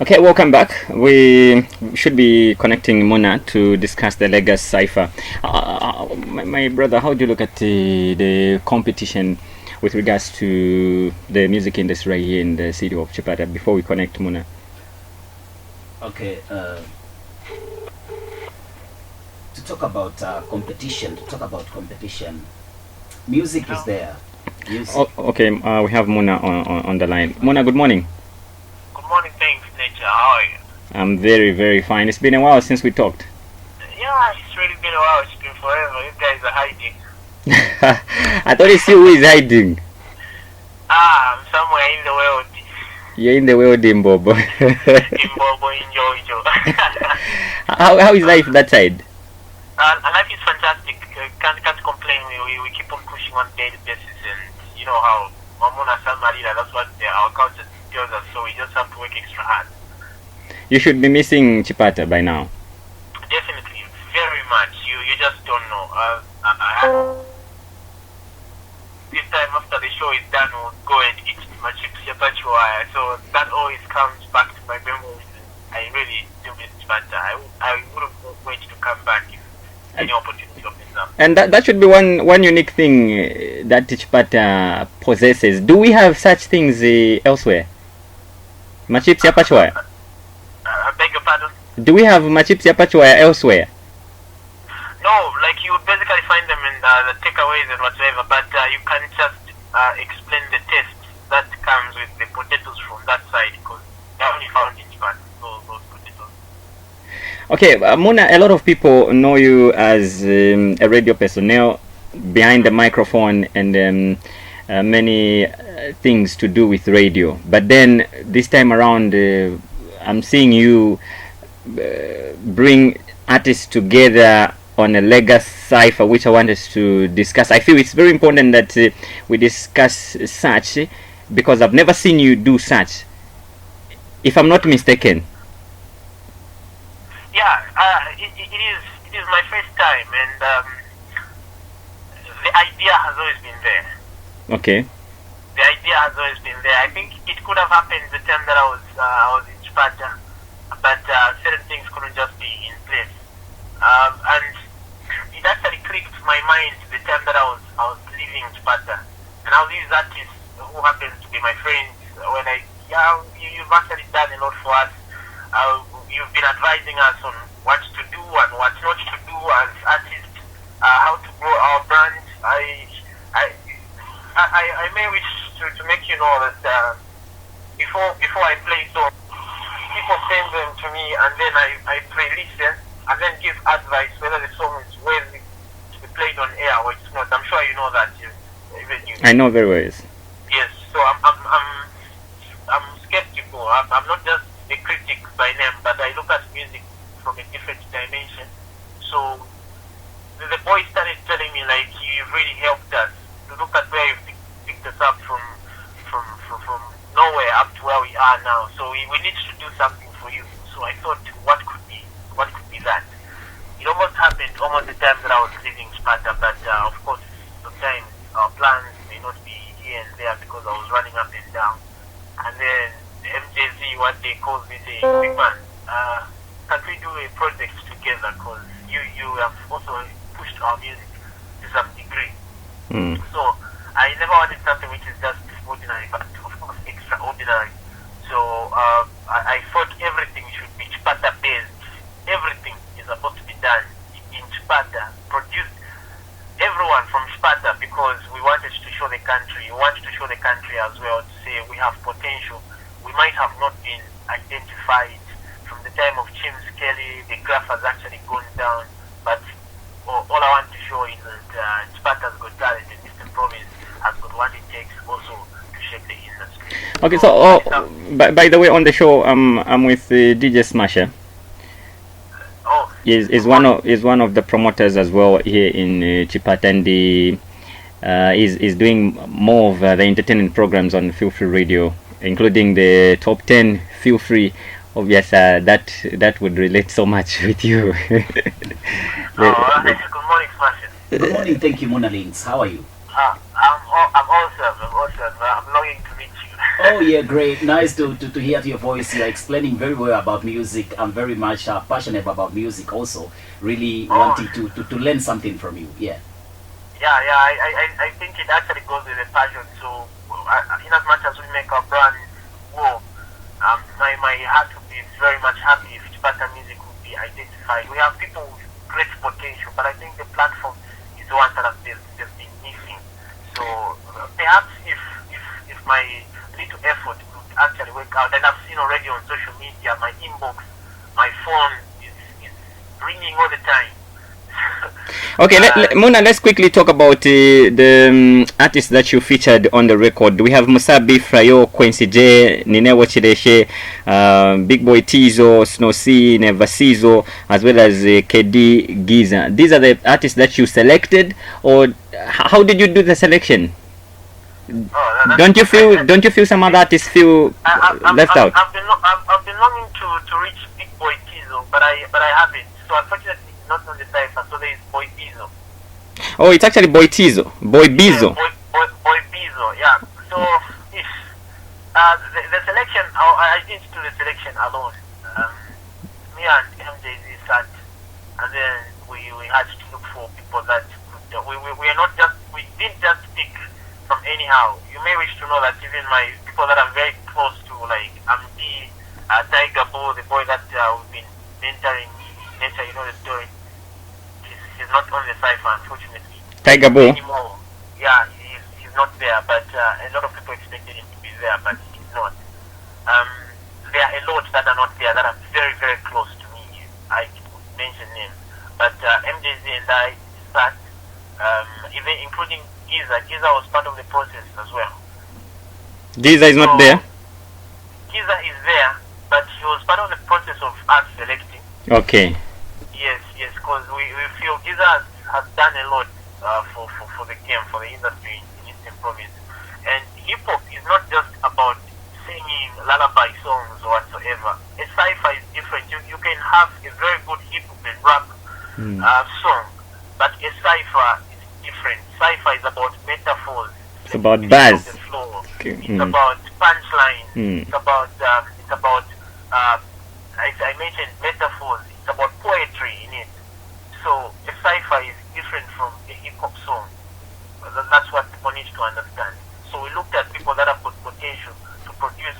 Okay, welcome back. We should be connecting Muna to discuss the Legas Cypher. My brother, how do you look at the competition with regards to the music industry right here in the city of Chipata before we connect Muna? Okay, to talk about competition, music is there. Music. Okay, we have Muna on the line. Muna, good morning. Good morning, thanks, Nature. How are you? I'm very, very fine. It's been a while since we talked. Yeah, it's really been a while. It's been forever. You guys are hiding. I thought it's you who is hiding. I'm somewhere in the world. You're in the world, Imbobo. Imbobo, enjoy. How is life that side? Life is fantastic. Can't complain. We keep on pushing on daily basis, and you know how Mamuna Samarila, that's what our culture tells us, so we just have to work extra hard. You should be missing Chipata by now. Definitely, very much. You just don't know. This time after the show is done, we'll go and eat my chips, so that always comes back to my memories. I really do miss Chipata. I wouldn't wait to come back if any opportunity opens up. And that should be one unique thing that Chipata possesses. Do we have such things elsewhere? Machips ya Pachwaya? I beg your pardon? Do we have machips ya Pachwaya elsewhere? No, like you basically find them in the takeaways and whatsoever, but you can't just explain the taste that comes with the potatoes from that side, because they're only found in Japan, those potatoes. Okay, Muna, a lot of people know you as a radio personnel behind the microphone and many things to do with radio. But then this time around, I'm seeing you bring artists together on a Legas Cypher, which I wanted to discuss. I feel it's very important that we discuss such, because I've never seen you do such, if I'm not mistaken. Yeah, it is my first time, and the idea has always been there. Okay. The idea has always been there. I think it could have happened the time that I was in Sparta, but certain things couldn't just be in place. And it actually clicked my mind the time that I was leaving Sparta, and I was these artists who happened to be my friends. You've actually done a lot for us. You've been advising us on what to do and what not to do as artists, how to grow our brand. I may wish to make you know that before I play songs, people send them to me, and then I pre-listen and then give advice whether the song is worthy to be played on air or it's not. I'm sure you know that. Even you. I know very well. Yes. Yes. So I'm skeptical. I'm not just a critic by name, but I look at music from a different dimension. So the boy started telling me, like, you've really helped us to look at where you've picked us up from nowhere up to where we are now. So we need to do something for you. So I thought, what could be that? It almost happened almost the time that I was leaving Sparta, but of course sometimes our plans may not be here and there because I was running up and down. And then the MJZ one day calls me saying, "Big man, can we do a project together? Because you have also pushed our music to some degree." So I never wanted something which is just ordinary, but of course extraordinary. So I thought everything should be Chipata based. Everything is supposed to be done in Chipata, produced everyone from Chipata, because we wanted to show the country. We wanted to show the country as well, to say we have potential. We might have not been identified from the time of James Kelly. The graph has actually gone down, but all I want to show is that Chipata's got talent, and Eastern Province has got what it takes also to shape the industry. Okay, so by the way, on the show, I'm with DJ Smasher. Is one of the promoters as well here in Chipata, and is doing more of the entertainment programs on Feel Free Radio, including the top 10 Feel Free. Obvious, that would relate so much with you. Good morning, Smasher. Good morning, thank you, Munalinx. How are you? I'm awesome. I'm longing to meet you. Oh yeah, great. Nice to hear your voice. You're explaining very well about music. I'm very much passionate about music also. Really Oh, wanting to learn something from you. Yeah. yeah. I think it actually goes with the passion. So, in as much as we make our brand grow, my heart would be very much happy if Chipata music would be identified. We have people with great potential, but I think the platform is the one that they've been missing. So, perhaps if my little effort could actually work out, and I've seen already on social media, my inbox, my phone is ringing all the time. Okay, Muna, let's quickly talk about the artists that you featured on the record. We have Musabi, Frayo, Quincy J, Ninewo Chideshe, Big Boy Tizo, Snow C, Nevasizo, as well as KD Giza. These are the artists that you selected, or how did you do the selection? Don't you feel some other artists feel left out? I've been longing to reach Big Boy Tizo, but I haven't. So unfortunately, it's not on the Cypher. So there is Boy Tizo. Oh, it's actually Boy Tizo, Boy Bizo. Yeah, Boy Bizo. Yeah. So if the selection, I didn't do the selection alone. Me and MJZ sat, and then we had to look for people that we are not just we didn't just pick from anyhow. You may wish to know that even my people that I'm very close to, like Amdi, Tiger Bo, the boy that we've been mentoring, you know the story. He's not on the Cypher, unfortunately. Tiger Bo. Anymore. Yeah, he's not there, but a lot of people expected him to be there, but he's not. There are a lot that are not there that are very, very close to me. I could mention names, but MJZ and I sat, even including Giza. Giza was part of the process as well. Giza is not there. Giza is there, but he was part of the process of us selecting. Okay. Yes, because we feel Giza has done a lot for the game, for the industry in Eastern Province. And hip hop is not just about singing lullaby songs or whatsoever. A Cypher is different. You can have a very good hip hop and rap song, but a Cypher is different. Cypher is about metaphors. It's about buzz. Okay. It's about punchline. It's about as I mentioned, metaphors. It's about poetry in it. So a Cypher is different from a hip hop song. That's what people need to understand. So we looked at people that have got potential to produce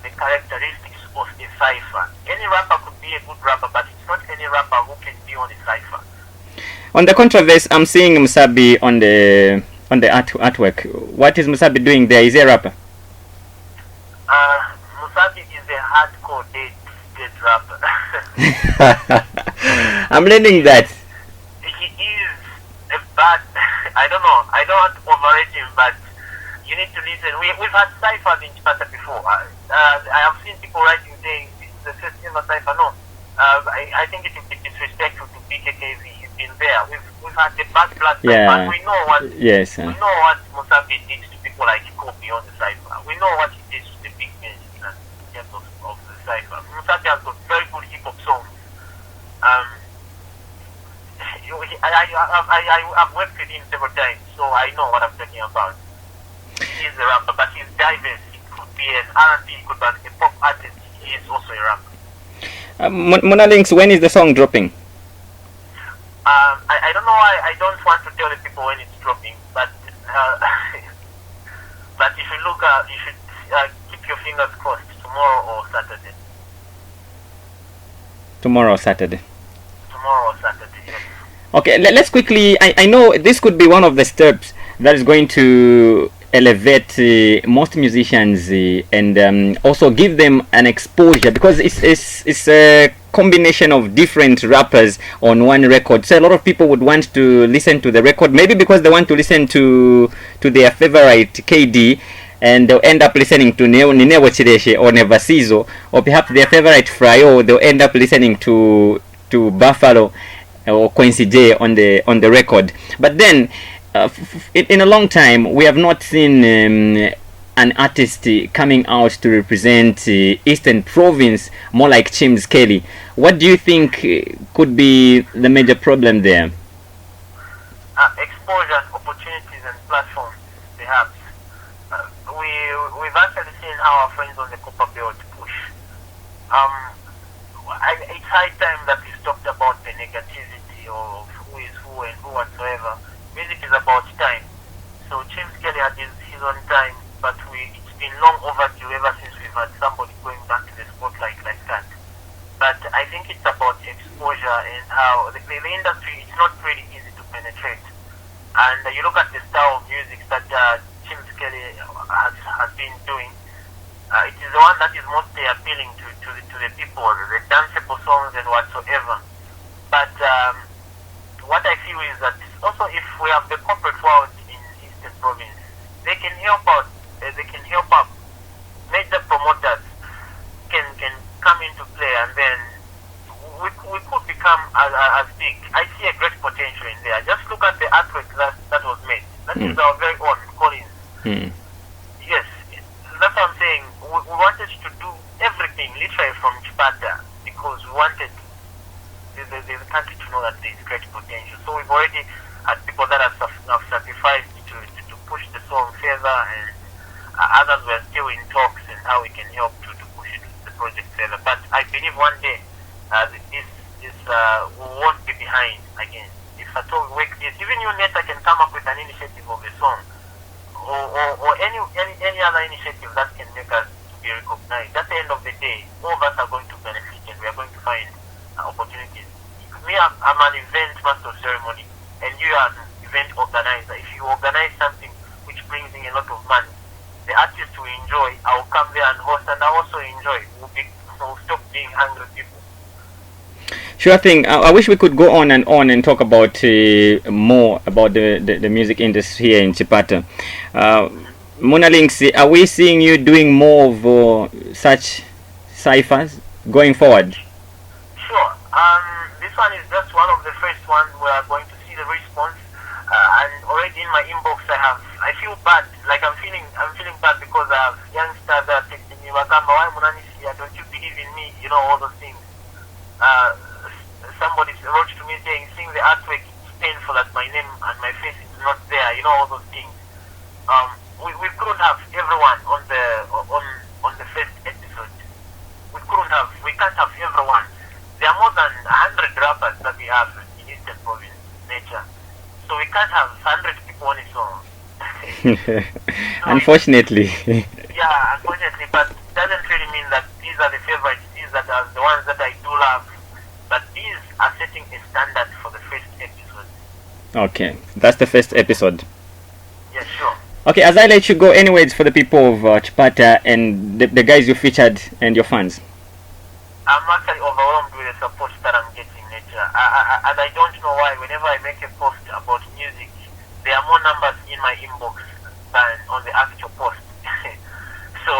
the characteristics of a Cypher. Any rapper could be a good rapper, but it's not any rapper who can be on a Cypher. On the controversy, I'm seeing Musabi on the artwork. What is Musabi doing there? Is he a rapper? Musabi is a hardcore dead rapper. I'm learning that. He is a bad. I don't know. I don't want to overrate him, but you need to listen. We've had Cyphers in Chipata before. I have seen people writing saying this is the first ever Cypher. No, I think it would be disrespectful to BKKV. He's been there. We've had the bad blood, but we know what. Yes. We know what Musabi did to people like Kobe on the Cypher. We know what he did to the big men in terms of the Cypher. Musabi has got very good hip hop songs. I've worked with him several times, so I know what I'm talking about. He's a rapper, but he's diverse. He could be an R&B, he could be a pop artist. He is also a rapper. Munalinx, when is the song dropping? I don't know why I don't want to tell the people when it's dropping, but but if you look, you should keep your fingers crossed tomorrow or Saturday. Tomorrow or Saturday. Tomorrow or Saturday, yes. Okay, let's quickly. I know this could be one of the steps that is going to elevate most musicians and also give them an exposure, because it's a combination of different rappers on one record. So a lot of people would want to listen to the record, maybe because they want to listen to their favorite KD, and they'll end up listening to Ninewo Chideshe or Nevasizo, or perhaps their favorite Frayo, they'll end up listening to Buffalo or Quincy J on the record. But then in a long time we have not seen an artist coming out to represent Eastern Province more like Chims Kelly. What do you think could be the major problem there? Exposure, opportunities and platforms, perhaps. We we've actually seen how our friends on the Copper Belt push. It's high time that we stopped about the negativity of who is who and who whatsoever. Music is about time. So James Kelly had his own time, but it's been long overdue ever since we've had somebody going back to the spotlight like that. But I think it's about exposure and how the industry is not really easy to penetrate. And you look at the style of music that James Kelly has been doing. It is the one that is mostly appealing to the people, the danceable songs and whatsoever. But what I feel is that also if we have the corporate world in Eastern Province, they can help out. They can help up. Major promoters can come into play, and then we could become as big. I see a great potential in there. Just look at the artwork that was made. That is our very own Collins. Yes, that's what I'm saying. We wanted to do everything literally from Chipata because we wanted the country to know that there is great potential. So we've already had people that have sacrificed to push the song further, and others were still in talks and how we can help to push the project further. But I believe one day this we won't be behind again. If at all we work this, even you Neta can come up with an initiative of a song or any other initiative that can make us be recognized. At the end of the day, all of us are going to benefit and we are going to find opportunities. Me, I'm an event master of ceremony, and you are an event organizer. If you organize something which brings in a lot of money, the artists will enjoy. I will come there and host, and I also enjoy. We'll stop being hungry people. Sure thing. I wish we could go on and talk about more about the music industry here in Chipata. Munalinx, are we seeing you doing more of such ciphers going forward? Sure. This one is just one of the first ones we are going to see the response. And already in my inbox, I feel bad. Like I'm feeling bad because I have youngsters that are texting me, "Wakamba, why Munanisi? Don't you believe in me?" You know, all those things. Somebody wrote to me saying, "Seeing the artwork, it's painful that my name and my face is not there." You know, all those things. We couldn't have everyone on the first episode. We can't have everyone. There are more than 100 rappers that we have in Eastern Province, nature. So we can't have 100 people on a song. Unfortunately. Yeah, unfortunately, but it doesn't really mean that these are the favorites, these are the ones that I do love. But these are setting a standard for the first episode. Okay, that's the first episode. Yeah, sure. Okay, as I let you go, anyways, for the people of Chipata and the guys you featured and your fans. I'm actually overwhelmed with the support that I'm getting, nature. And I don't know why. Whenever I make a post about music, there are more numbers in my inbox than on the actual post. So,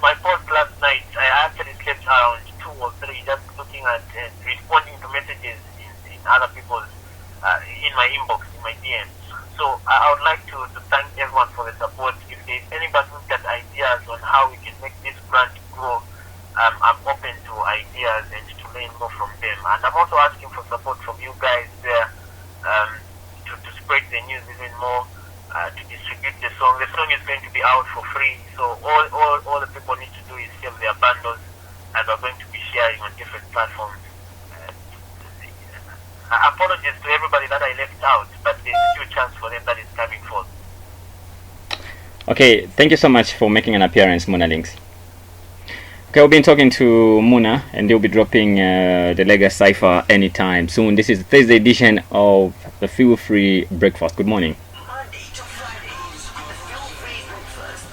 my post last night, I actually slept around 2 or 3 just looking at and responding to messages in other people's, in my inbox, in my DM. So, I would like to thank everyone for the support. If there's anybody who's got ideas on how we can make this brand grow, I'm open to ideas and to learn more from them. And I'm also asking for support from you guys there to spread the news even more, to distribute the song. The song is going to be out for free, so all the people need to do is save their bundles, and we're going to be sharing on different platforms. Apologies to everybody that I left out, but there's still a chance for them that is coming forth. Okay, thank you so much for making an appearance, Munalinx. Okay, we've been talking to Muna, and they'll be dropping the Lagos Cypher anytime soon. This is the Thursday edition of the Feel Free Breakfast. Good morning. Monday to Friday, the Feel Free Breakfast.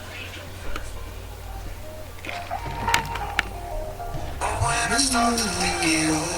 When I start to think it over.